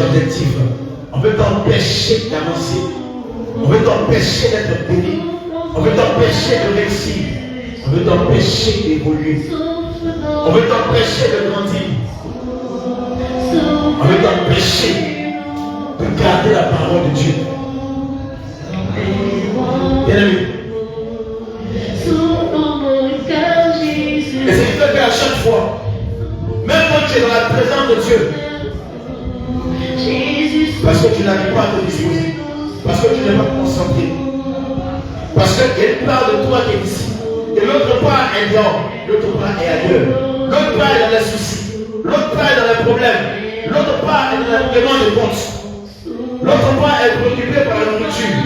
objectifs. On veut t'empêcher d'avancer. On veut t'empêcher d'être béni. On veut t'empêcher de réussir. On veut t'empêcher d'évoluer. On veut t'empêcher de grandir. On veut t'empêcher de garder la parole de Dieu. Bien aimé. Et c'est ce que à chaque fois, même quand tu es dans la présence de Dieu, parce que tu n'arrives pas à te disposer, parce que tu n'es pas concentré, parce qu'il part de toi qui est ici, et l'autre part est dehors, l'autre part est ailleurs, l'autre part est dans les soucis, l'autre part est dans les problèmes, l'autre part est dans la demande de compte, l'autre part est préoccupé par la nourriture,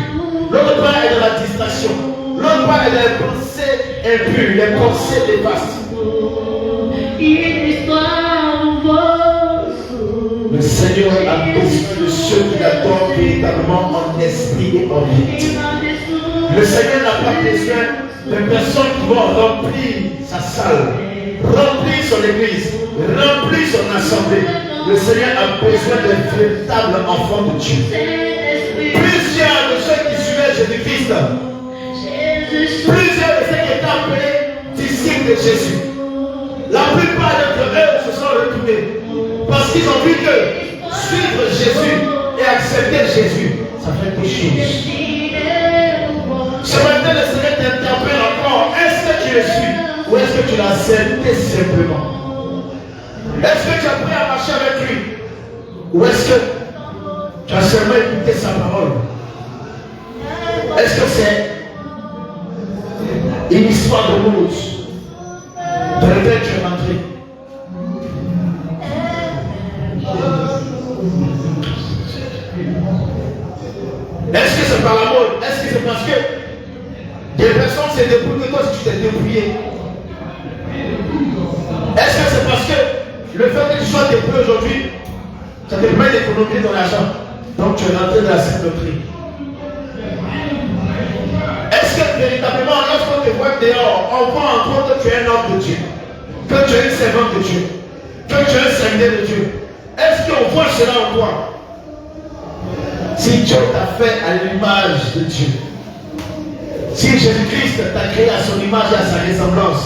l'autre part est dans la distraction, l'autre part est dans les pensées impures, les pensées néfastes. Le Seigneur a besoin de ceux qui l'adorent véritablement en esprit et en vérité. Le Seigneur n'a pas besoin de personnes qui vont remplir sa salle, remplir son église, remplir son assemblée. Le Seigneur a besoin de véritables enfants de Dieu. Plusieurs de ceux qui suivaient Jésus-Christ, plusieurs de ceux qui étaient appelés disciples de Jésus, la plupart d'entre eux se sont retournés parce qu'ils ont vu que suivre Jésus et accepter Jésus, ça fait deux choses. Ce matin, le Seigneur t'interpelle encore. Est-ce que tu le suis ou est-ce que tu l'as accepté simplement? Est-ce que tu as appris à marcher avec lui ou est-ce que tu as seulement écouté sa parole? Est-ce que c'est une histoire de rose dans laquelle tu es rentré? Est-ce que c'est par la mode? Est-ce que c'est parce que des personnes s'est débrouillées que toi si tu t'es débrouillé? Est-ce que c'est parce que le fait que tu sois débrouillé aujourd'hui, ça te permet d'économiser ton argent? Donc tu es rentré dans la sainte doctrine. Est-ce que véritablement, lorsqu'on te voit dehors, on voit en toi que tu es un homme de Dieu, que tu es une servante de Dieu, que tu es un serviteur de Dieu? Est-ce qu'on voit cela en toi? Si Dieu t'a fait à l'image de Dieu, si Jésus-Christ t'a créé à son image et à sa ressemblance,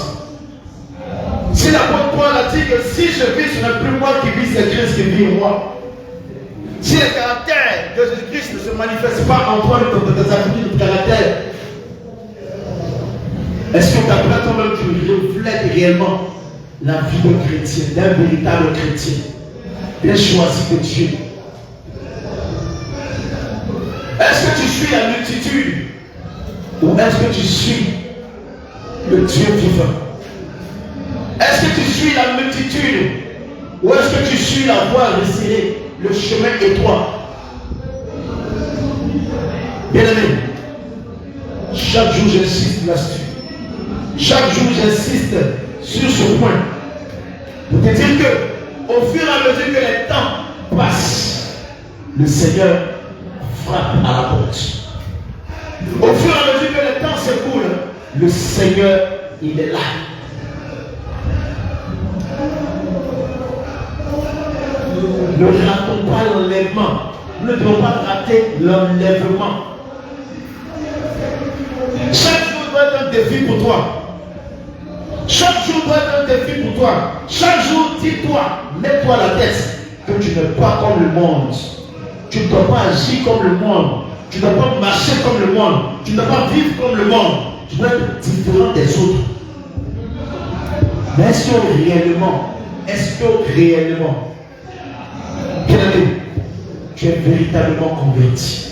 si l'apôtre Paul a dit que si je vis, ce n'est plus moi qui vis, c'est Christ qui vit en moi. Si le caractère de Jésus-Christ ne se manifeste pas en toi, dans tes attributs de caractère, est-ce que d'après toi-même tu reflètes réellement la vie d'un chrétien, d'un véritable chrétien, d'un choisi de Dieu? Est-ce que tu suis la multitude ou est-ce que tu suis le Dieu vivant? Est-ce que tu suis la multitude ou est-ce que tu suis la voie resserrée, le chemin étroit? Bien aimé, chaque jour j'insiste là-dessus. Chaque jour j'insiste sur ce point pour te dire que au fur et à mesure que les temps passent, le Seigneur frappe à la porte. Au fur et à mesure que le temps s'écoule, le Seigneur, il est là. Ne ratons pas l'enlèvement. Nous ne devons pas rater l'enlèvement. Chaque jour doit être un défi pour toi. Chaque jour doit être un défi pour toi. Chaque jour, dis-toi, mets-toi la tête que tu n'es pas comme le monde. Tu ne dois pas agir comme le monde. Tu ne dois pas marcher comme le monde. Tu ne dois pas vivre comme le monde. Tu dois être différent des autres. Mais est-ce que réellement, bien aimé, tu es véritablement converti?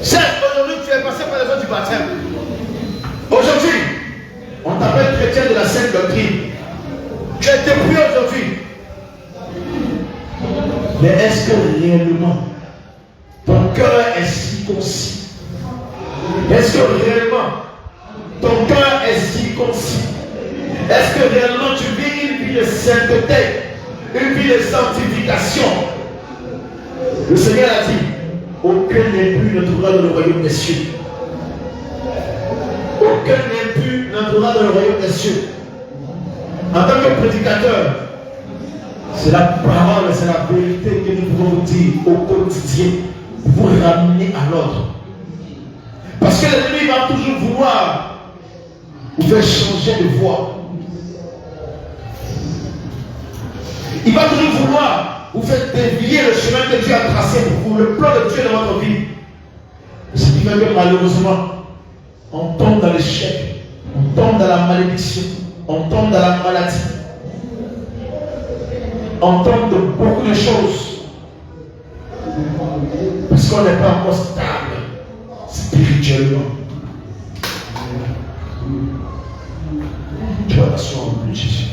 Certes, aujourd'hui, tu es passé par les eaux du baptême. Aujourd'hui, on t'appelle chrétien de la sainte doctrine. Tu es dépouillé aujourd'hui. Mais est-ce que réellement ton cœur est circoncis? Est-ce que réellement ton cœur est circoncis? Est-ce que réellement tu vis une vie de sainteté, une vie de sanctification? Le Seigneur a dit, aucun impur n'entrera dans le royaume des cieux. Aucun impur n'entrera dans le royaume des cieux. En tant que prédicateur, C'est la parole, c'est la vérité que nous pouvons vous dire au quotidien, pour vous ramener à l'ordre. Parce que l'ennemi va toujours vouloir vous faire changer de voie. Il va toujours vouloir vous faire dévier le chemin que Dieu a tracé pour vous, le plan de Dieu dans votre vie. Ce qui fait que malheureusement, on tombe dans l'échec, on tombe dans la malédiction, on tombe dans la maladie, on tombe de beaucoup de choses. Parce qu'on n'est pas encore stable spirituellement. Tu vas t'asseoir en plus, Jésus.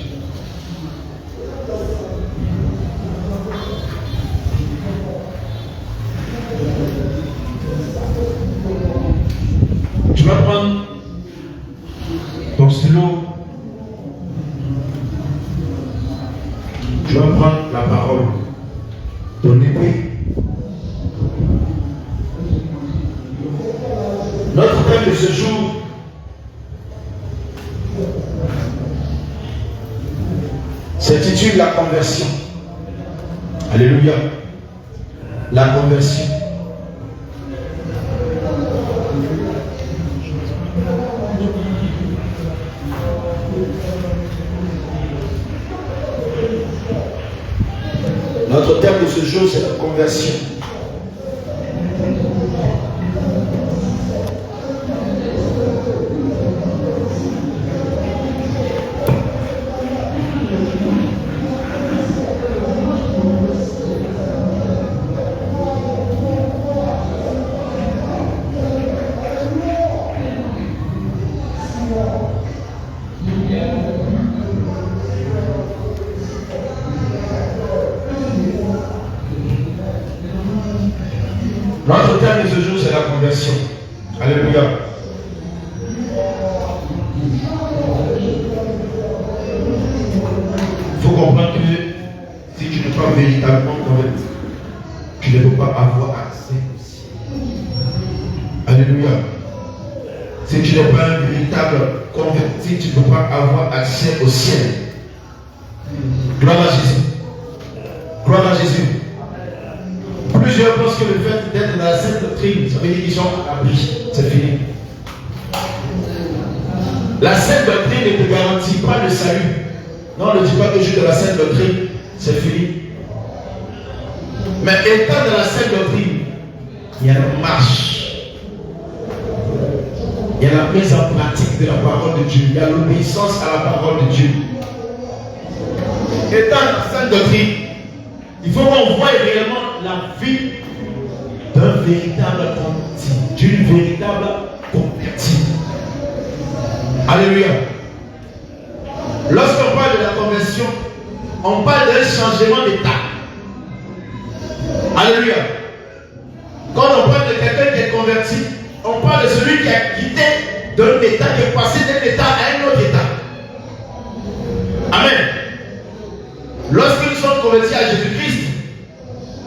Tu vas prendre ton stylo. Tu vas prendre la parole, ton épée. Notre thème de ce jour, s'intitule la conversion. Alléluia. La conversion. Notre thème de ce jour, c'est la conversion. Notre thème de ce jour, c'est la conversion. Alléluia. Il faut comprendre que si tu ne es pas véritablement converti, tu ne peux pas avoir accès au ciel. Alléluia. Si tu n'es pas un véritable converti, tu ne peux pas avoir accès au ciel. Gloire à Jésus. Gloire à Jésus. Plusieurs pensent que le fait d'être dans la sainte doctrine, ça veut dire qu'ils sont abris. C'est fini. La sainte doctrine ne te garantit pas le salut. Non, ne dis pas que je suis dans la sainte doctrine, c'est fini. Mais étant dans la sainte doctrine, il y a la marche. Il y a la mise en pratique de la parole de Dieu. Il y a l'obéissance à la parole de Dieu. Étant dans la sainte doctrine, il faut qu'on voie réellement la vie d'un véritable converti, d'une véritable convertie. Alléluia. Lorsqu'on parle de la conversion, on parle d'un changement d'état. Alléluia. Quand on parle de quelqu'un qui est converti, on parle de celui qui a quitté d'un état, qui est passé d'un état à un autre état. Amen. Lorsque nous sommes convertis à Jésus-Christ,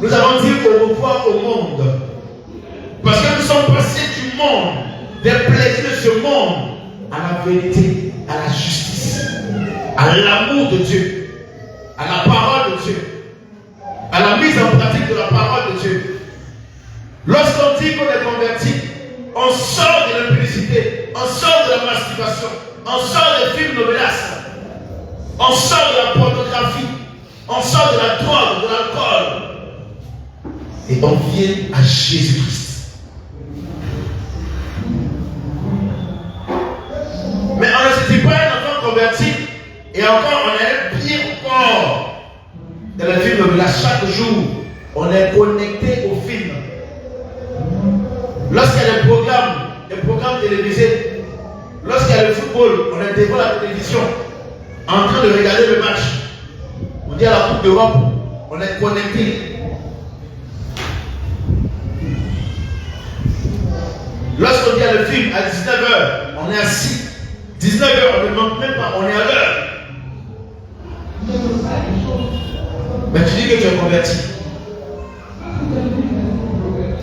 nous avons dit au revoir au monde. Parce que nous sommes passés du monde, des plaisirs de ce monde, à la vérité, à la justice, à l'amour de Dieu, à la parole de Dieu, à la mise en pratique de la parole de Dieu. Lorsqu'on dit qu'on est converti, on sort de l'impudicité, on sort de la masturbation, on sort des films de menaces, on sort de la pornographie, on sort de la drogue, de l'alcool. Et on vient à Jésus-Christ. Mais on ne se dit pas un enfant converti, et encore on est pire encore. Dans le film de menaces, chaque jour, on est connecté au film. Lorsqu'il y a des programmes télévisés, lorsqu'il y a le football, on est devant la télévision, en train de regarder le match. On dit à la Coupe d'Europe, on est connecté. Lorsqu'on dit à le film à 19h, on est assis. 19h, on ne manque même pas, on est à l'heure. Mais tu dis que tu es converti.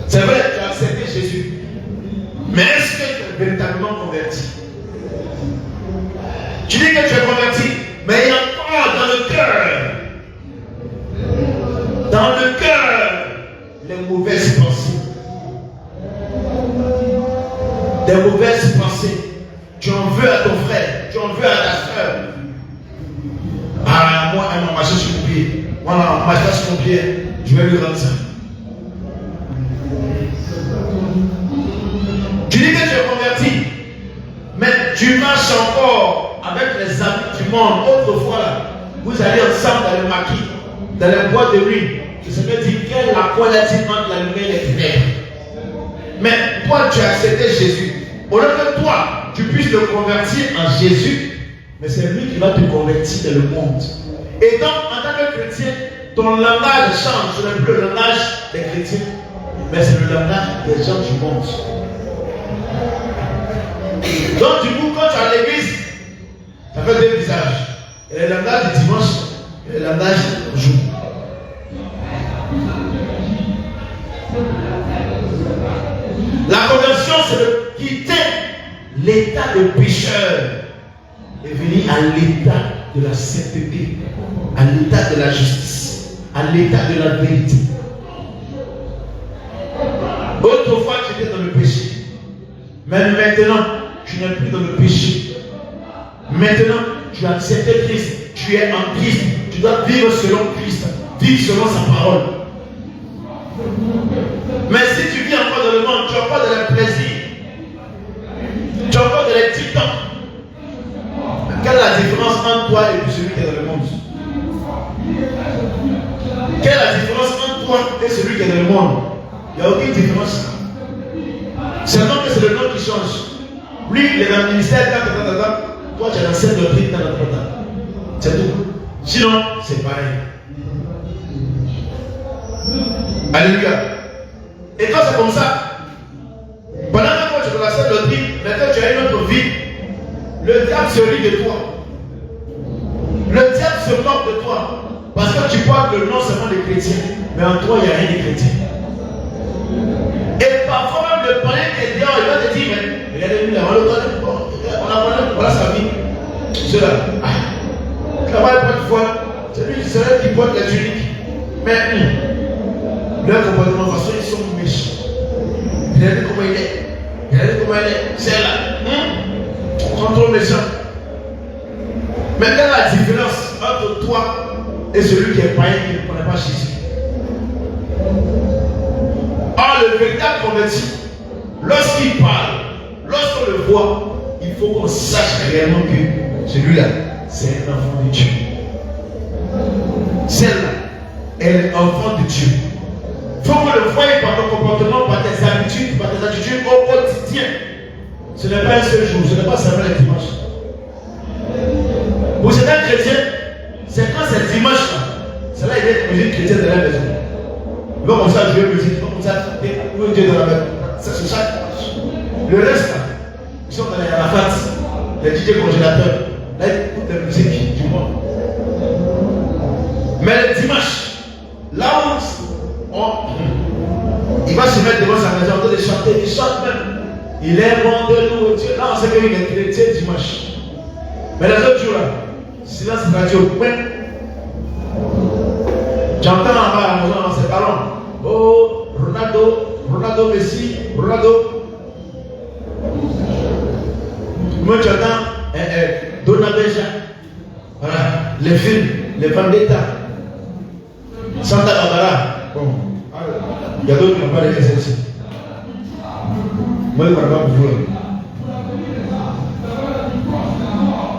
C'est vrai, tu as accepté Jésus. Mais est-ce que tu es véritablement converti? Tu dis que tu es converti, mais il y a encore dans le cœur mauvaises pensées. Des mauvaises pensées. Tu en veux à ton frère, tu en veux à ta soeur. Ah, moi, elle m'a marché sur mon pied. Voilà, on m'a marché sur mon pied. Je vais lui rendre ça. Tu dis que tu es converti, mais tu marches encore avec les amis du monde. Autrefois, là, vous allez ensemble dans le maquis, dans les boîtes de nuit. Je sais pas dire quelle la qualité entre la lumière et les ténèbres. Mais toi, tu as accepté Jésus. Au lieu que toi, tu puisses te convertir en Jésus, mais c'est lui qui va te convertir dans le monde. Et donc, en tant que chrétien, ton langage change. Ce n'est plus le langage des chrétiens, mais c'est le langage des gens du monde. Donc, du coup, quand tu es à l'église, ça fait deux visages. Et le langage du dimanche et le langage du jour. La conversion, c'est de quitter l'état de pécheur et venir à l'état de la sainteté, à l'état de la justice, à l'état de la vérité. Autrefois, tu étais dans le péché. Mais maintenant, tu n'es plus dans le péché. Maintenant, tu as accepté Christ. Tu es en Christ. Tu dois vivre selon Christ. Vivre selon sa parole. Mais si tu vis encore dans le monde, tu as encore de la plaisir. Tu as encore de la titans. Quelle est la différence entre toi et puis celui qui est dans le monde? Quelle est la différence entre toi et celui qui est dans le monde? Il n'y a aucune différence. Seulement que c'est le nom qui change. Lui, il est dans le ministère, toi tu es dans cette doctrine, c'est tout. Sinon, c'est pareil. Alléluia. Et quand c'est comme ça, pendant que tu es dans la seule doctrine, maintenant tu as une autre vie, le diable se rit de toi. Le diable se moque de toi. Parce que tu portes le nom seulement des chrétiens, mais en toi, il n'y a rien de chrétien. Et parfois même le païen qui est dehors, il va te dire, mais regardez-lui là, on a parlé, voilà sa vie. Cela, travaille pas de foi, c'est lui qui porte la tunique. Mais leur comportement, de toute façon, ils sont méchants. Regardez comment il est. Regardez comment il est. C'est là. Ils sont trop méchants. Mais quelle est la différence entre toi et celui qui est païen qui ne connaît pas Jésus? Or, le véritable converti, lorsqu'il parle, lorsqu'on le voit, il faut qu'on sache réellement que celui-là, c'est un enfant de Dieu. Celle-là, elle est enfant de Dieu. Il faut que le voyez par ton comportement, par tes habitudes, par tes attitudes au quotidien. Ce n'est pas un seul jour, ce n'est pas seulement les dimanches. Pour certains chrétiens, c'est quand c'est dimanche là, c'est là qu'il y a une musique chrétienne dans la maison. Ils vont comme ça jouer musique, ils vont comme ça jouer Dieu dans la maison. C'est chaque dimanche. Le reste là, ils sont dans les rafats, les DJ congélateurs. Là, ils écoutent la musique du monde. Mais le dimanche, là où il va se mettre devant sa maison en train de chanter, il chante même. Il est bon de nous, Dieu. Là, on sait qu'il est chrétien dimanche. Mais les autres jours là, silence radio. J'entends en bas à la maison dans ses ballons. Oh, Ronaldo, Messi, Ronaldo. Moi, tu entends Dona Beja. Voilà, les films, les Vendetta. Santa Barbara. Bon, il y a d'autres qui n'ont pas les ici. Moi, je ne parle pas pour vous.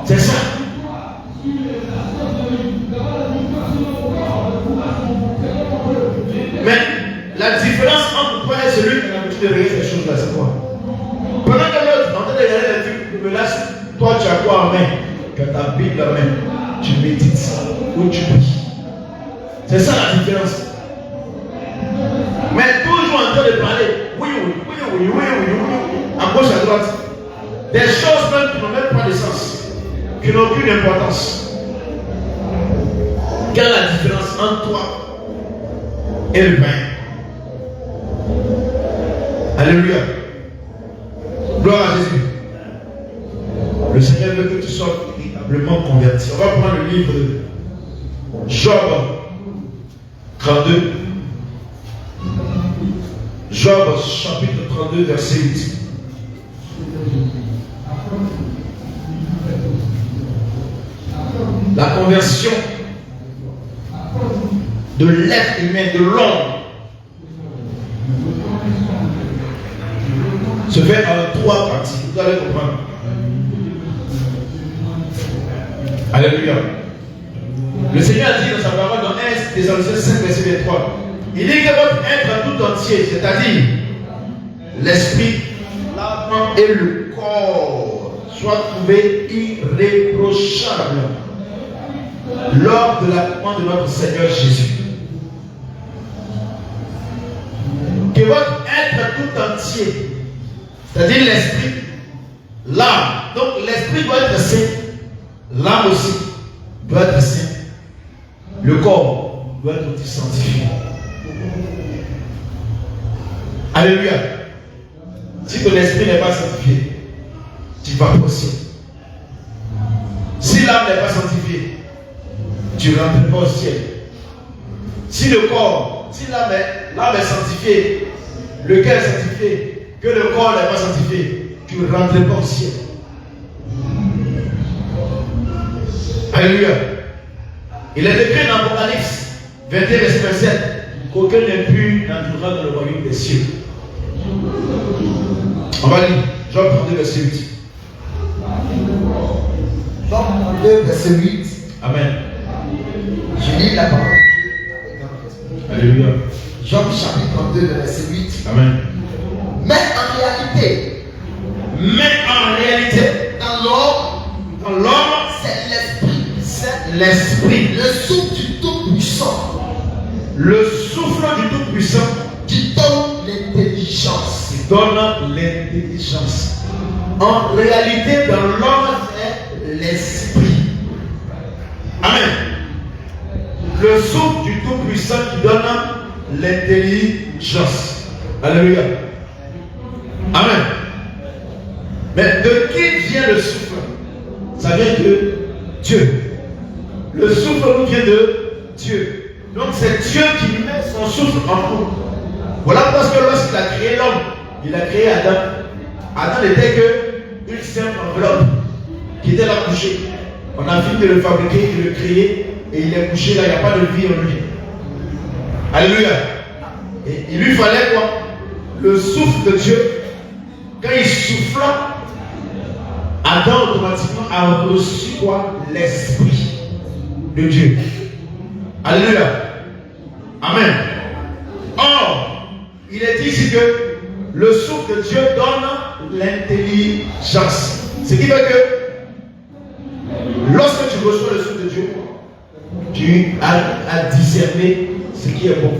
C'est ça. Mais la différence entre toi et celui qui a l'habitude de regarder ces choses-là, c'est quoi? Pendant que l'autre, en train de regarder les trucs, me lâche, toi tu as quoi en main? Tu as ta Bible en main. Tu médites ou tu pries. C'est ça la différence. Mais toujours en train de parler, oui, à gauche, à droite. Des choses même qui n'ont même pas de sens, qui n'ont aucune importance. Quelle est la différence entre toi et le pain? Alléluia. Gloire à Jésus. Le Seigneur veut que tu sois véritablement converti. On va prendre le livre de Job 32. Job chapitre 32, verset 8. La conversion de l'être humain, de l'homme, se fait en 3 parties. Vous allez comprendre. Alléluia. Le Seigneur a dit dans sa parole dans 1 Thessaloniciens 5, verset 23. Il dit que votre être tout entier, c'est-à-dire l'esprit, l'âme et le corps, soit trouvé irréprochable lors de l'avènement de notre Seigneur Jésus. Que votre être tout entier, c'est-à-dire l'esprit, l'âme, donc l'esprit doit être saint, l'âme aussi doit être saint, le corps doit être aussi sanctifié. Alléluia. Si ton esprit n'est pas sanctifié, tu vas pas au ciel. Si l'âme n'est pas sanctifiée, tu ne rentres pas au ciel. Si le corps, si l'âme est sanctifiée, le cœur est sanctifié, que le corps n'est pas sanctifié, tu ne rentres pas au ciel. Alléluia. Il est écrit dans Apocalypse 21, verset 27, qu'aucun n'impur n'entrera dans le royaume des cieux. On va lire Job 32, verset 8. Job 32, verset 8. Amen. Je lis la parole de Dieu avec grand respect. Alléluia. Job chapitre 32, verset 8. Amen. Mais en réalité, dans l'homme, c'est l'esprit, le souffle du Tout-Puissant. Le souffle du Tout-Puissant qui donne l'intelligence. Qui donne l'intelligence. En réalité, dans l'homme, c'est l'esprit. Amen. Le souffle du Tout-Puissant qui donne l'intelligence. Alléluia. Amen. Mais de qui vient le souffle? Ça vient de Dieu. Le souffle nous vient de Dieu. Donc c'est Dieu qui met son souffle en nous. Voilà parce que lorsqu'il a créé l'homme, il a créé Adam. Adam n'était qu'une simple enveloppe qui était là couchée. On a fini de le fabriquer, de le créer, et il est couché là, il n'y a pas de vie en lui. Alléluia. Et il lui fallait quoi? Le souffle de Dieu. Quand il souffla, Adam automatiquement a reçu quoi? L'esprit de Dieu. Alléluia. Amen. Or, il est dit ici que le souffle de Dieu donne l'intelligence. Ce qui fait que lorsque tu reçois le souffle de Dieu, tu as à discerner ce qui est bon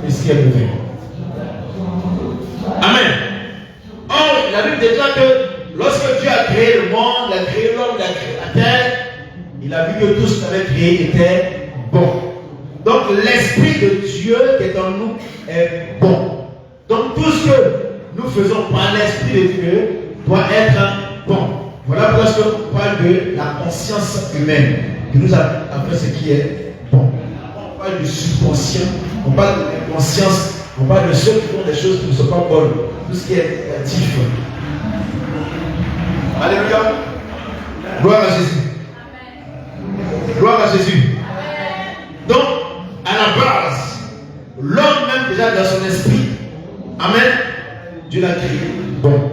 et ce qui est mauvais. Amen. Or, la Bible déclare que lorsque Dieu a créé le monde, il a créé l'homme, il a créé la terre, il a vu que tout ce qu'il avait créé était bon. Donc l'Esprit de Dieu qui est en nous est bon. Donc tout ce que nous faisons par l'Esprit de Dieu doit être bon. Voilà pourquoi on parle de la conscience humaine qui nous a fait ce qui est bon. On parle du subconscient, on parle de l'inconscience, on parle de ceux qui font des choses qui ne sont pas bonnes, tout ce qui est négatif. Alléluia. Gloire à Jésus. Gloire à Jésus. Donc, à la base, l'homme même déjà dans son esprit, amen, Dieu l'a créé bon.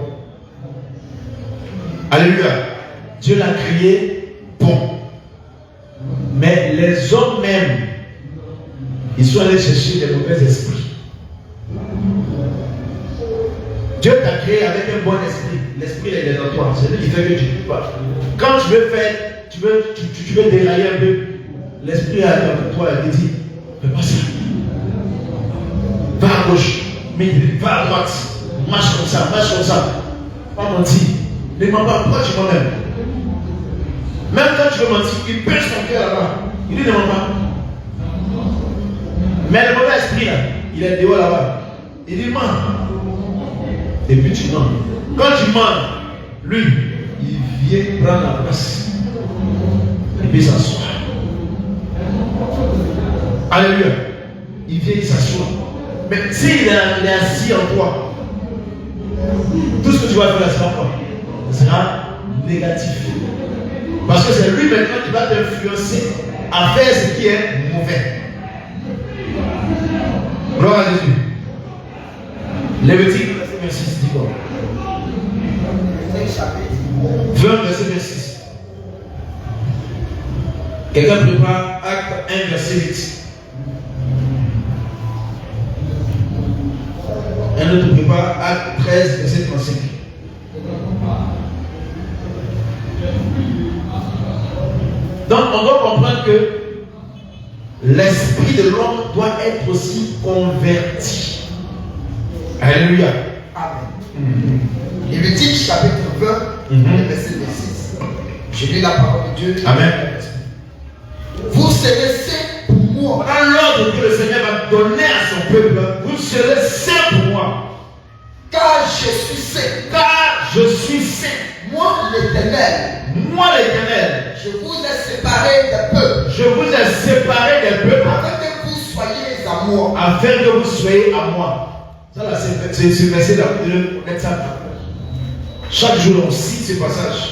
Alléluia. Dieu l'a créé bon. Mais les hommes même, ils sont allés chercher les mauvais esprits. Dieu t'a créé avec un bon esprit. L'esprit est dans toi. C'est lui qui fait que tu ne peux pas. Quand tu veux faire, tu veux dérailler un peu, l'esprit est dans toi et te dit, fais pas ça. Va à gauche, mais va à droite. Marche comme ça, marche comme ça. Pas mentir. Ne mens pas. Pourquoi tu mens même? Même quand tu veux mentir, il pêche ton cœur là-bas. Il dit ne mens pas. Mais le mauvais esprit là, il est dehors là-bas. Il dit mens. Et puis tu mens. Quand tu mens, lui, il vient prendre la place. Et puis s'assoit. Alléluia. Il vient, il s'assoit. Mais s'il est assis en toi, tout ce que tu vas faire, c'est encore. Ce sera négatif. Parce que c'est lui maintenant qui va t'influencer à faire ce qui est mauvais. Gloire à Jésus. Lévitique, verset 6, dit quoi? 20, verset 26. Quelqu'un prépare Acte 1, verset 8. Un autre prépare Acte 13, verset 35. Donc on doit comprendre que l'esprit de l'homme doit être aussi converti. Alléluia. Amen. Lévitique chapitre 20, verset 26. Je lis la parole de Dieu. Amen. Vous serez saints pour moi. Dans l'ordre que le Seigneur va donner à son peuple, vous serez saints pour moi. Car je suis saint. Car je suis saint. Moi l'Éternel. Moi l'Éternel. Je vous ai séparés des peuples. Je vous ai séparés des peuples. Afin que vous soyez à moi. Afin que vous soyez à moi. Ça là, c'est ce verset-là. Chaque jour, on cite ce passage.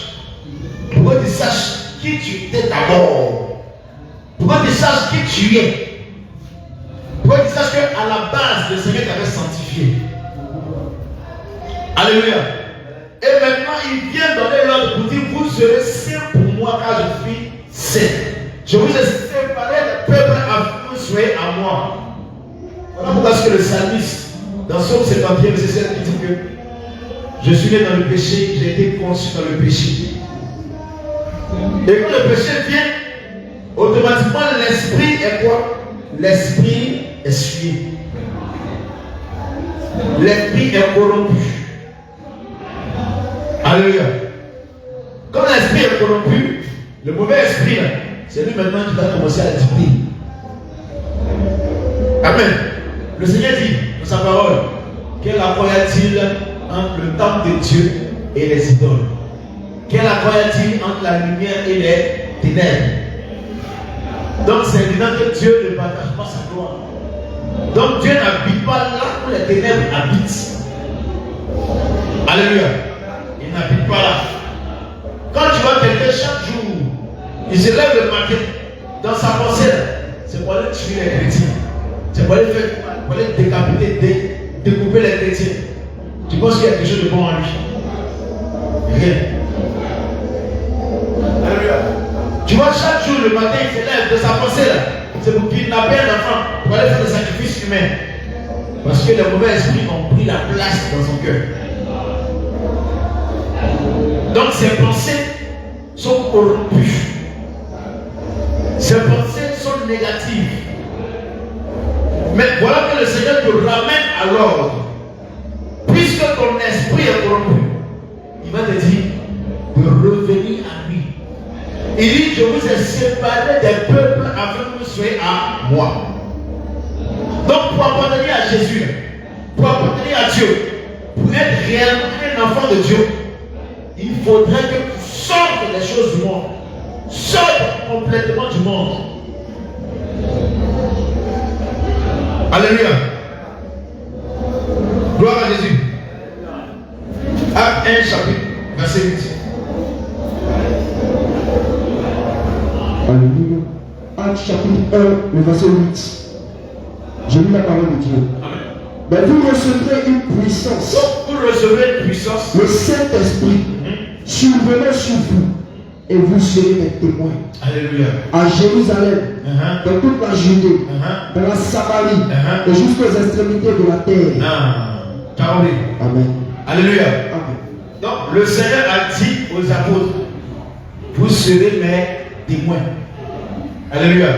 Pour que tu saches qui tu es d'abord. Pour que tu saches qui tu es. Pour que tu saches qu'à la base, le Seigneur t'avait sanctifié. Alléluia. Et maintenant, il vient donner l'ordre pour dire, vous serez saints pour moi car je suis saint. Je vous ai séparé des peuples afin que vous soyez à moi. Voilà pourquoi est-ce que le psalmiste, dans Psaume 51, verset 7, il dit que je suis né dans le péché, j'ai été conçu dans le péché. Et quand le péché vient, automatiquement l'esprit est quoi? L'esprit est suivi. L'esprit est corrompu. Alléluia. Comme l'esprit est corrompu, le mauvais esprit, c'est lui maintenant qui va commencer à dicter. Amen. Le Seigneur dit dans sa parole, quel accord y a-t-il entre le temple de Dieu et les idoles? Quel accord y a-t-il entre la lumière et les ténèbres? Donc c'est évident que Dieu ne partage pas sa gloire. Donc Dieu n'habite pas là où les ténèbres habitent. Alléluia. Il n'habite pas là. Quand tu vois quelqu'un chaque jour, il se lève le matin dans sa pensée, c'est pour aller tuer les chrétiens. C'est pour aller décapiter, découper les chrétiens. Tu penses qu'il y a quelque chose de bon en lui? Rien. Alléluia. Tu vois, chaque jour, le matin, il se lève de sa pensée là. C'est pour kidnapper un enfant, pour aller faire des sacrifices humains. Parce que les mauvais esprits ont pris la place dans son cœur. Donc ses pensées sont corrompues. Ses pensées sont négatives. Mais voilà que le Seigneur te ramène à l'ordre. Puisque ton esprit est corrompu, il va te dire de revenir à lui. Il dit, je vous ai séparé des peuples afin que vous soyez à moi. Donc pour appartenir à Jésus, pour appartenir à Dieu, pour être réellement un enfant de Dieu, il faudrait que tu sortes des choses du monde. Sorte complètement du monde. Alléluia. Gloire à Jésus. Acte 1 chapitre, verset 8. Alléluia. Acte chapitre 1, le verset 8. Je lis la parole de Dieu. Amen. Mais vous recevrez une puissance. Donc vous recevrez une puissance. Le Saint-Esprit survenant sur vous. Et vous serez mes témoins. Alléluia. À Jérusalem, dans toute la Judée, dans la Samarie, et jusqu'aux extrémités de la terre. Amen. Alléluia. Amen. Donc le Seigneur a dit aux apôtres, vous serez mes témoins. Alléluia.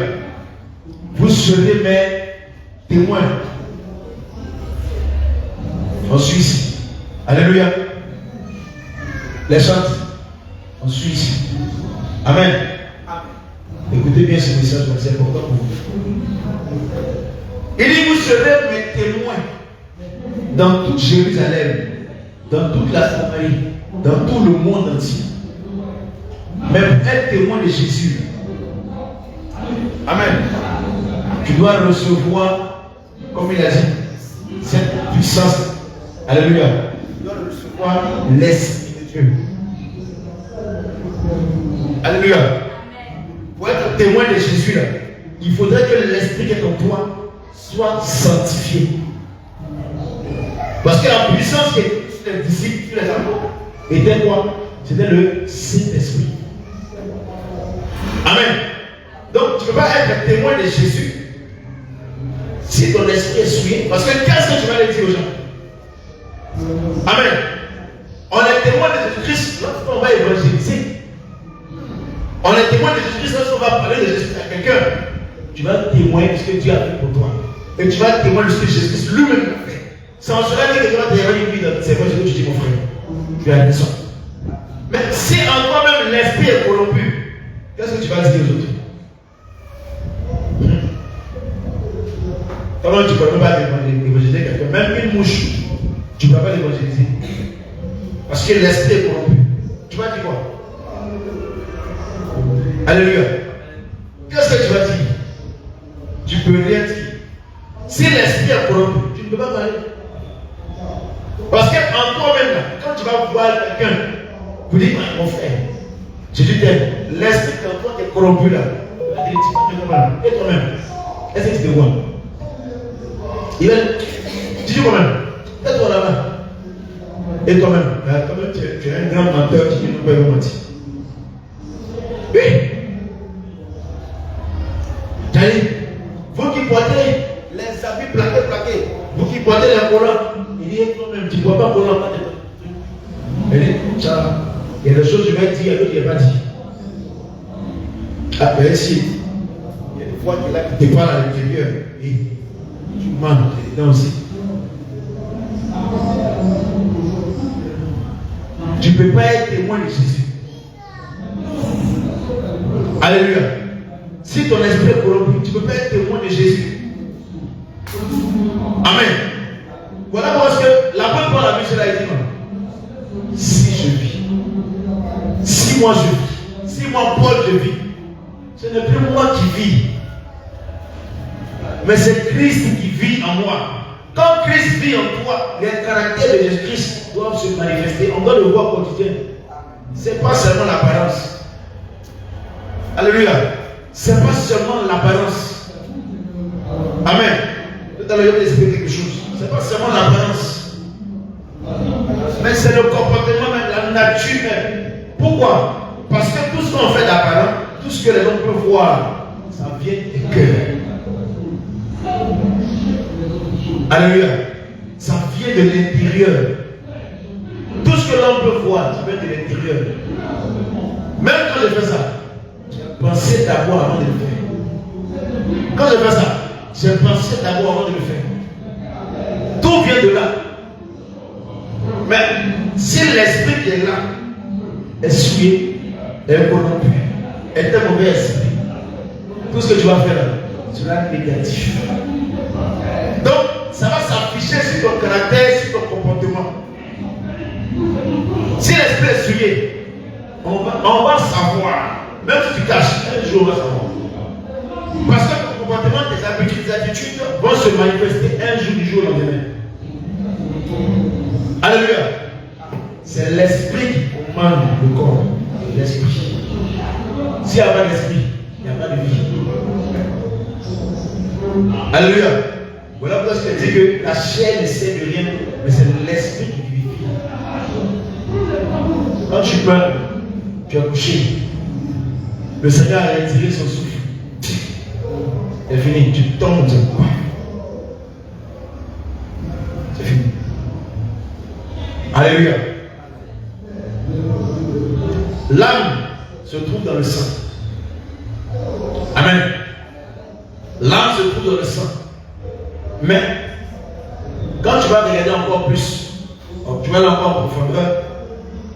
Vous serez mes témoins. On suit ici. Alléluia. Les chantes. On suit ici. Amen. Écoutez bien ce message, c'est important pour vous. Il dit, vous serez mes témoins dans toute Jérusalem, dans toute la Samarie, dans tout le monde entier. Mais pour être témoin de Jésus, amen, tu dois recevoir, comme il a dit, cette puissance. Alléluia. Tu dois recevoir l'Esprit de Dieu. Alléluia. Pour être témoin de Jésus, là, il faudrait que l'Esprit qui est en toi soit sanctifié. Parce que la puissance qui est sur les disciples, sur les apôtres, était quoi? C'était le Saint-Esprit. Amen. Donc tu ne peux pas être témoin de Jésus si ton esprit est souillé. Parce que qu'est-ce que tu vas aller dire aux gens? Amen. On est témoin de Jésus-Christ lorsqu'on va évangéliser. On est témoin de Jésus-Christ lorsqu'on va parler de Jésus à quelqu'un. Tu vas témoigner de ce que Dieu a fait pour toi. Et tu vas témoigner de ce que Jésus-Christ lui-même a fait. Ça en sera dit que tu vas témoigner une vie dans c'est vrai ce que tu dis, mon frère. Tu as raison. Mais si en toi-même l'esprit est corrompu, qu'est-ce que tu vas dire aux autres? Comment tu ne peux pas évangéliser quelqu'un? Même une mouche, tu ne peux pas l'évangéliser. Parce que l'esprit est corrompu. Tu vas dire quoi? Alléluia. Qu'est-ce que tu vas dire? Tu ne peux rien dire. Si l'esprit est corrompu, tu ne peux pas parler. Parce qu'en toi-même, quand tu vas voir quelqu'un, vous dites, mon frère, Jésus t'aime. L'esprit en toi est corrompu là. Et toi-même, est-ce que tu te vois? Il va dis toi-même, fais-toi là-bas. Et toi-même, toi-même tu es un grand menteur qui ne peut pas mentir. Oui. T'allez, vous qui portez les habits plaqués, vous qui portez les collants, il dit toi-même, tu ne vois pas collant, pas de. Il dit, ça, il y a des choses que je vais dire, il y a d'autres qui ne pas dit. Ah, mais si, il y a des fois qui te parlent à l'intérieur, et tu mens, tu es là aussi. Tu ne peux pas être témoin de Jésus. Alléluia. Si ton esprit est corrompu, tu ne peux pas être témoin de Jésus. Amen. Voilà parce que la bonne parole a mis cela, il dit non. Si je vis, si moi je vis, si moi Paul je vis, ce n'est plus moi qui vis, mais c'est Christ qui vit en moi. Quand Christ vit en toi, les caractères de Jésus-Christ doivent se manifester. On doit le voir quotidiennement. Ce n'est pas seulement l'apparence. Alléluia. Ce n'est pas seulement l'apparence. Amen. Tout à l'heure, je vais expliquer quelque chose. Ce n'est pas seulement l'apparence. Mais c'est le comportement même, la nature même. Pourquoi? Parce que tout ce qu'on fait d'apparent, tout ce que les hommes peuvent voir, ça vient du cœur. Alléluia. Ça vient de l'intérieur. Tout ce que l'homme peut voir, ça vient de l'intérieur. Même quand je fais ça, j'ai pensé d'abord avant de le faire. Quand je fais ça, j'ai pensé d'abord avant de le faire. Tout vient de là. Mais si l'esprit qui est là est souillé, est corrompu, est un mauvais esprit, tout ce que tu vas faire là sera négatif. Donc, ça va s'afficher sur ton caractère, sur ton comportement. Si l'esprit est souillé, on va savoir. Même si tu caches, un jour on va savoir. Parce que ton comportement, tes habitudes, tes attitudes vont se manifester un jour du jour au lendemain. Alléluia. C'est l'esprit qui commande le corps. L'esprit. S'il n'y a pas d'esprit, il n'y a pas de vie. Alléluia. Voilà pourquoi je te dis que la chair ne sait de rien, mais c'est l'esprit qui vit. Quand tu meurs, tu as couché. Le Seigneur a retiré son souffle. C'est fini. Tu tombes. C'est fini. Alléluia. L'âme se trouve dans le sang. Amen. L'âme se trouve dans le sang. Mais quand tu vas regarder encore plus, tu vas aller encore en profondeur,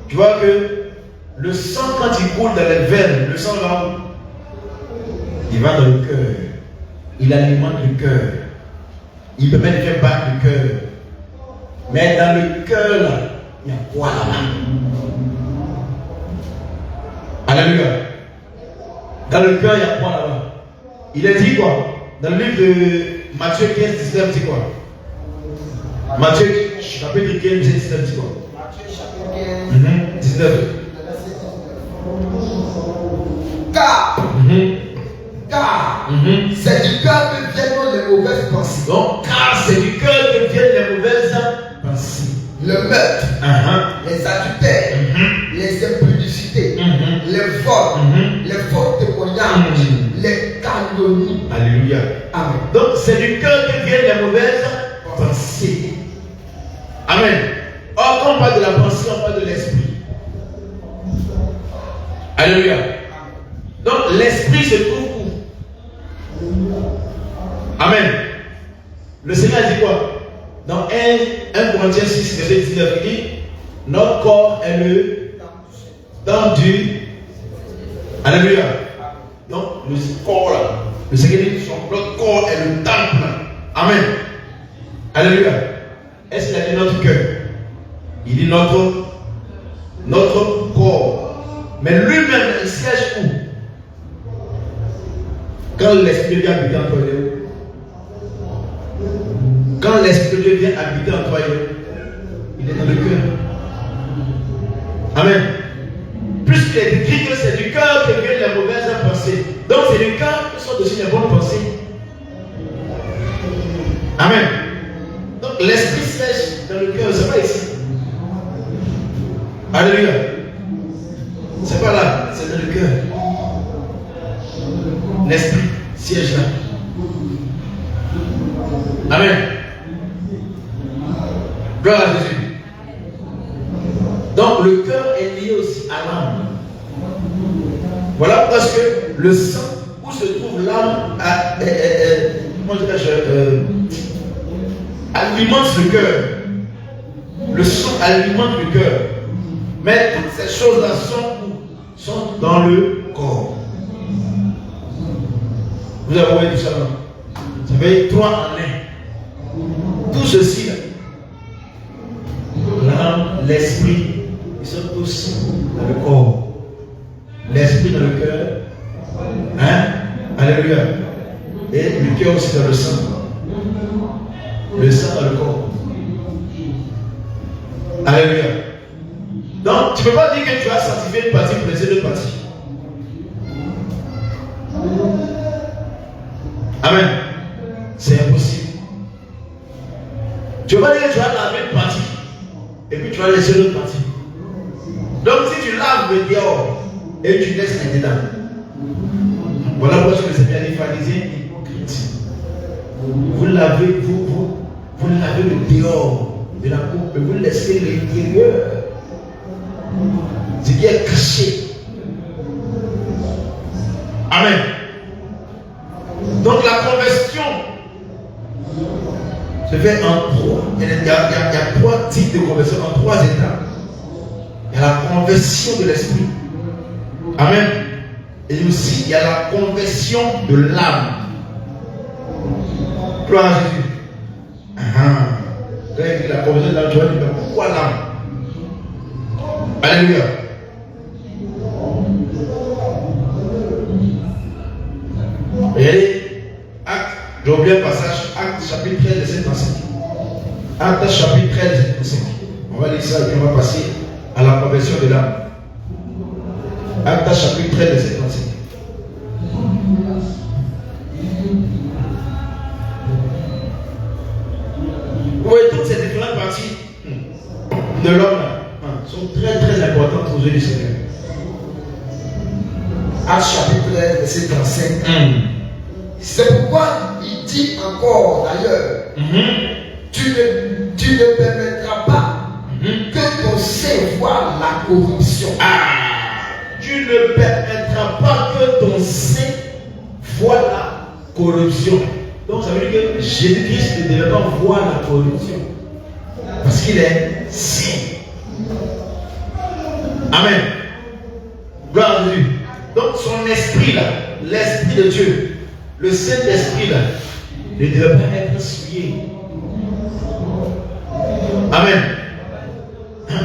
tu vois que le sang, quand il coule dans les veines, le sang va où? Il va dans le cœur. Il alimente le cœur. Il peut même faire battre le cœur. Mais dans le cœur, là, il y a quoi là-bas? Alléluia. Dans le cœur, il y a quoi là-bas? Il a dit quoi? Dans le livre de Matthieu 15, 19, c'est quoi? Matthieu chapitre 15, verset 19, quoi. Matthieu chapitre 15, 19. Car c'est du cœur que viennent les mauvaises pensées. Donc, car c'est du cœur que viennent les mauvaises pensées. Le meurtre, les adultères, les impudicités, les vols, les faux témoignages, les calomnies. Alléluia. Amen. Donc, c'est du cœur que viennent les mauvaises pensées. Amen. Or, quand on parle de la pensée, on parle de l'esprit. Alléluia. Donc, l'esprit se trouve où? Amen. Le Seigneur dit quoi? Dans 1 Corinthiens 6, verset 19, il dit: notre corps est le temple du. Alléluia. Donc, le corps là, le Seigneur dit: notre corps est le temple. Amen. Alléluia. Est-ce qu'il a dit notre cœur? Il dit notre corps. Mais lui-même, il siège où? Quand l'Esprit vient habiter en toi, quand l'Esprit de Dieu vient habiter en toi, il est dans le cœur. Amen. Puisqu'il est écrit que c'est du cœur que viennent les mauvaises pensées. Donc c'est du cœur que sont aussi les bonnes pensées. Amen. Donc l'Esprit siège dans le cœur, c'est pas ici. Alléluia. C'est pas là, c'est dans le cœur. L'Esprit siège là. Amen. Gloire à Jésus. Donc le cœur est lié aussi à l'âme. Voilà parce que le sang, où se trouve l'âme, alimente le cœur. Le sang alimente le cœur. Mais toutes ces choses-là sont dans le corps. Vous avez vu tout ça, non? Ça fait 3 en 1. Tout ceci là, l'âme, l'esprit, ils sont tous dans le corps. L'esprit dans le cœur. Hein? Alléluia. Et le cœur aussi dans le sang. Le sang dans le corps. Alléluia. Donc, tu ne peux pas dire que tu as sanctifié une partie pour laisser l'autre partie. Amen. C'est impossible. Tu ne peux pas dire que tu as lavé une partie et puis tu vas laisser l'autre partie. Donc, si tu laves le dehors et tu laisses les dedans, voilà pourquoi le Seigneur dit: pharisiens hypocrites. Vous lavez le dehors de la coupe et vous laissez l'intérieur, ce qui est caché. Amen. Donc la conversion se fait en 3. Il y a 3 types de conversion, en 3 étapes. Il y a la conversion de l'esprit. Amen. Et aussi il y a la conversion de l'âme. Gloire à Jésus. La conversion de l'âme, tu vas dire: pourquoi l'âme? Alléluia. Regardez, Acte, j'ai oublié un passage, Acte chapitre 13, verset 35. Acte chapitre 13, verset 35. On va lire ça et puis on va passer à la conversion de l'âme. Acte chapitre 13, verset 35. Vous voyez, toutes ces différentes parties de l'homme sont très très importantes aux yeux du Seigneur. Acte chapitre 13, verset 35. C'est pourquoi il dit encore d'ailleurs: tu ne permettras pas que ton sein voie la corruption. Tu ne permettras pas que ton sein voie la corruption. Donc ça veut dire que Jésus-Christ ne devait pas voir la corruption. Parce qu'il est saint. Amen. Gloire à Dieu. Donc son esprit là, l'esprit de Dieu, le Saint-Esprit là, ne devait pas être souillé. Amen.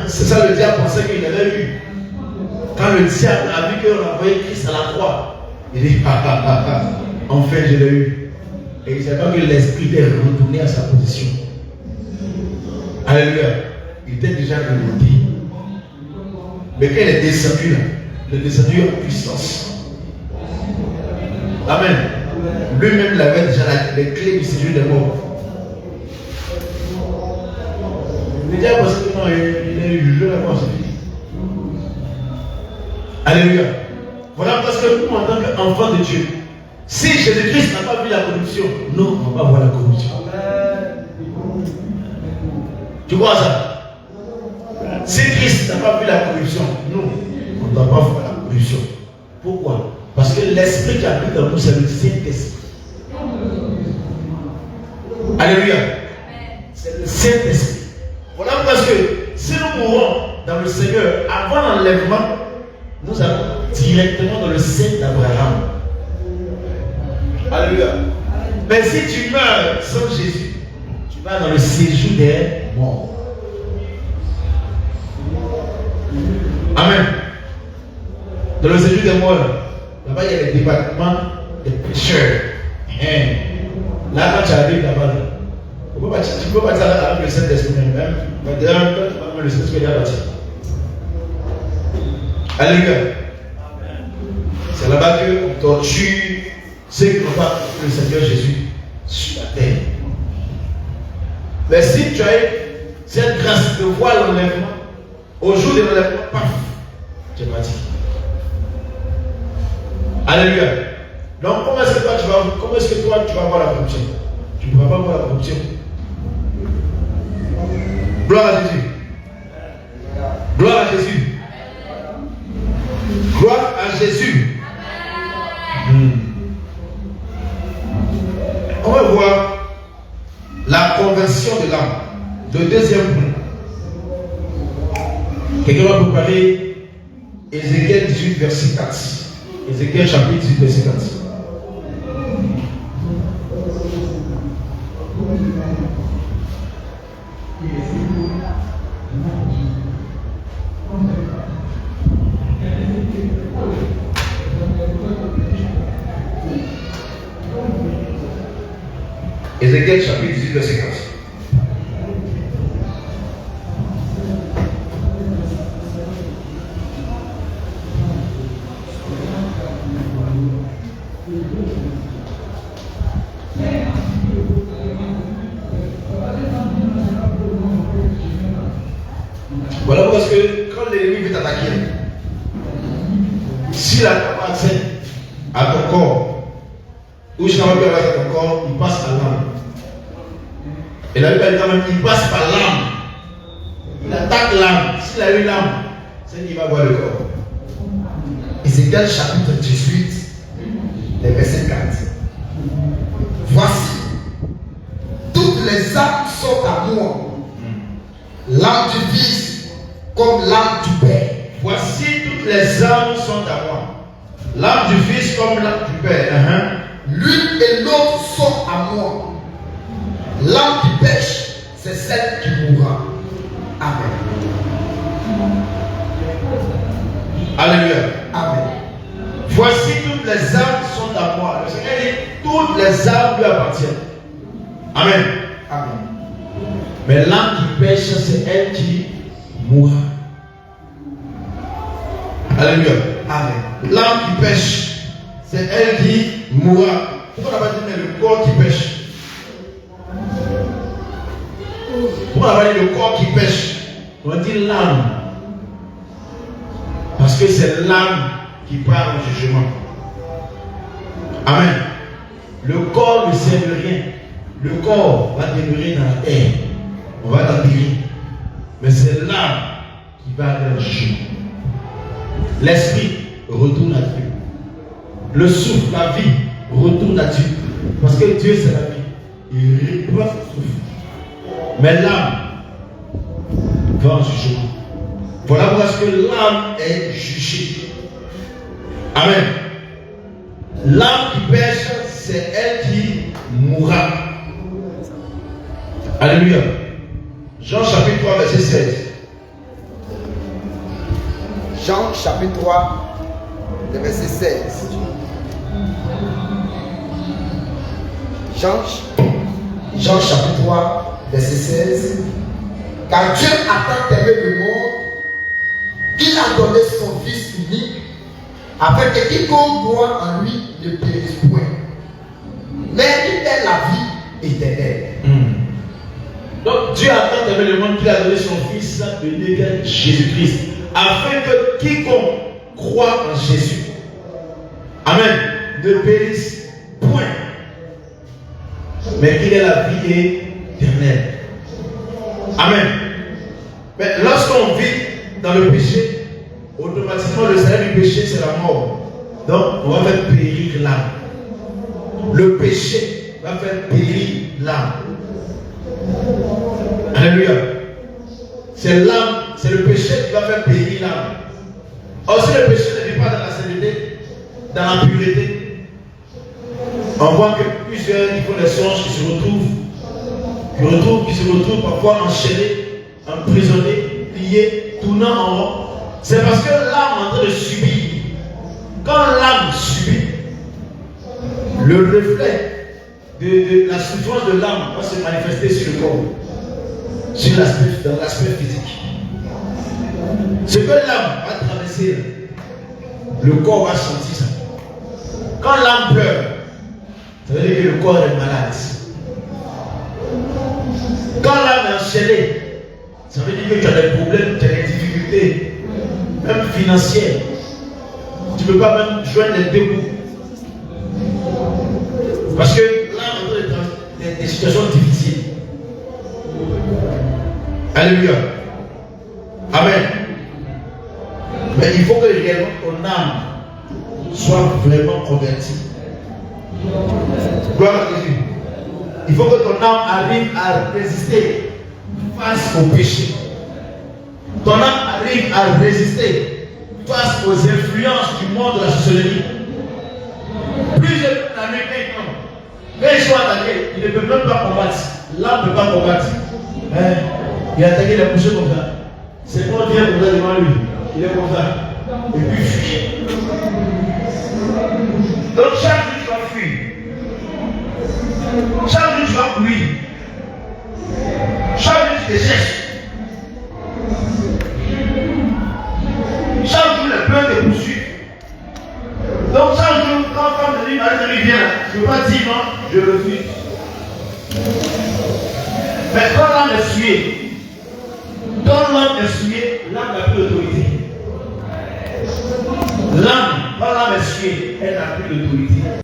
C'est ça le diable pensait qu'il avait eu. Quand le diable a vu qu'on a envoyé Christ à la croix, il dit: enfin je l'ai eu. Et il ne savait pas que l'esprit est retourné à sa position. Alléluia. Il était déjà remonté. Mais quand il est descendu là, il est descendu en puissance. Amen. Lui-même il avait déjà les clés du séjour des morts. Il dit parce que non, il est jugé la mort, c'est fini. Alléluia. Voilà parce que nous, en tant qu'enfants de Dieu, si Jésus-Christ n'a pas vu la corruption, nous, on va voir la corruption. Tu crois ça? Si Christ n'a pas vu la corruption, nous, on ne doit pas voir la corruption. Pourquoi? Parce que l'esprit qui habite en nous, c'est le Saint-Esprit. Alléluia. C'est le Saint-Esprit. Voilà parce que si nous mourons dans le Seigneur avant l'enlèvement, nous allons directement dans le sein d'Abraham. Alléluia. Mais si tu meurs sans Jésus, tu vas dans le séjour des morts. Amen. Dans le séjour des morts, là-bas il y a les départements des pécheurs. Là, quand tu arrives là-bas, tu ne peux pas dire avec le Saint-Esprit même. Le Saint-Esprit est là-bas. Alléluia. C'est là-bas qu'on torture ceux qui n'ont pas le Seigneur Jésus sur la terre. Mais si tu as cette grâce de voir l'enlèvement, au jour de l'enlèvement, paf, tu es parti. Alléluia. Donc, comment est-ce que toi tu vas voir la corruption? Tu ne pourras pas voir la corruption. Gloire à Jésus. Gloire à Jésus. Gloire à Jésus. On va voir la conversion de l'âme. Le deuxième point. Quelqu'un va préparer Ézéchiel 18, verset 4. Ézéchiel chapitre 18, verset 4. Ézéchiel chapitre 18, verset 4. Voilà parce que quand l'ennemi veut t'attaquer, s'il n'a pas accès à ton corps, ou je n'ai pas pu avoir à ton corps, il passe par l'âme. Et la Bible dit quand même, il passe par l'âme. Il attaque l'âme. S'il a eu l'âme, c'est qu'il va voir le corps. Ézéchiel chapitre 18, les versets 4. Voici, toutes les âmes sont à moi. L'âme du Fils comme l'âme du Père. Voici, toutes les âmes sont à moi. L'âme du Fils comme l'âme du Père. L'une et l'autre sont à moi. L'âme qui pêche, c'est celle qui mourra. Amen. Alléluia. Amen. Voici, toutes les âmes sont à moi. Le Seigneur dit, toutes les âmes lui appartiennent. Amen. Amen. Mais l'âme qui pêche, c'est elle qui mourra. Alléluia. Amen. L'âme qui pêche, c'est elle qui mourra. Pourquoi on n'a pas dit mais le corps qui pêche? Pourquoi on n'a pas dit le corps qui pêche? On a dit l'âme. Parce que c'est l'âme qui part au jugement. Amen. Le corps ne sert de rien. Le corps va demeurer dans la terre. On va l'enterrer. Mais c'est l'âme qui va aller au jugement. L'esprit retourne à Dieu. Le souffle, la vie, retourne à Dieu. Parce que Dieu, c'est la vie. Il reprend son souffle. Mais l'âme va en jugement. Voilà parce que l'âme est jugée. Amen. L'âme qui pêche, c'est elle qui mourra. Alléluia. Jean chapitre 3, verset 16. Jean chapitre 3, verset 16. Jean chapitre 3, verset 16. Car Dieu a tant aimé le monde, il a donné son Fils unique, afin que quiconque croit en lui ne périsse point, mais il ait la vie éternelle. Donc Dieu a tant aimé le monde qu'il a donné son Fils unique, Jésus-Christ, afin que quiconque croit en Jésus, amen, ne périsse point, mais qu'il ait la vie éternelle. Amen. Mais lorsqu'on vit dans le péché, automatiquement le salaire du péché c'est la mort. Donc on va faire périr l'âme. Le péché va faire périr l'âme. Alléluia. C'est l'âme, c'est le péché qui va faire périr l'âme. Or si le péché ne vit pas dans la sainteté, dans la pureté, on voit que plusieurs niveaux des songes qui se retrouvent parfois enchaînés, emprisonnés, liés, tournant en rond. C'est parce que l'âme est en train de subir. Quand l'âme subit, le reflet de la souffrance de l'âme va se manifester sur le corps, dans l'aspect physique. Ce que l'âme va traverser, le corps va sentir ça. Quand l'âme pleure, ça veut dire que le corps est malade. Quand l'âme est enchaînée, ça veut dire que tu as des problèmes, tu as des difficultés, même financières. Tu ne peux pas même joindre les deux bouts. Parce que l'âme est dans des situations difficiles. Alléluia. Amen. Mais il faut que réellement ton âme soit vraiment convertie. Gloire à Jésus. Il faut que ton âme arrive à résister face au péché. Ton âme arrive à résister face aux influences du monde de la sorcellerie. Plus je peux t'amener quand ils sont attaqués, ils ne peuvent même pas combattre. L'âme ne peut pas combattre. Il a attaqué les bouchers comme ça. C'est pas bien comme ça devant lui. Il est comme ça. Et puis fuit. Donc chaque jour tu vas fuir. Chaque jour tu vas courir. Chaque jour tu te cherches. Chaque jour les peurs te poursuivent. Donc chaque jour quand femme de lui vient, je ne peux pas dire non, je refuse. Mais quand l'âme est souillée, l'âme n'a plus d'autorité. L'âme, quand l'âme est souillée, elle n'a plus d'autorité.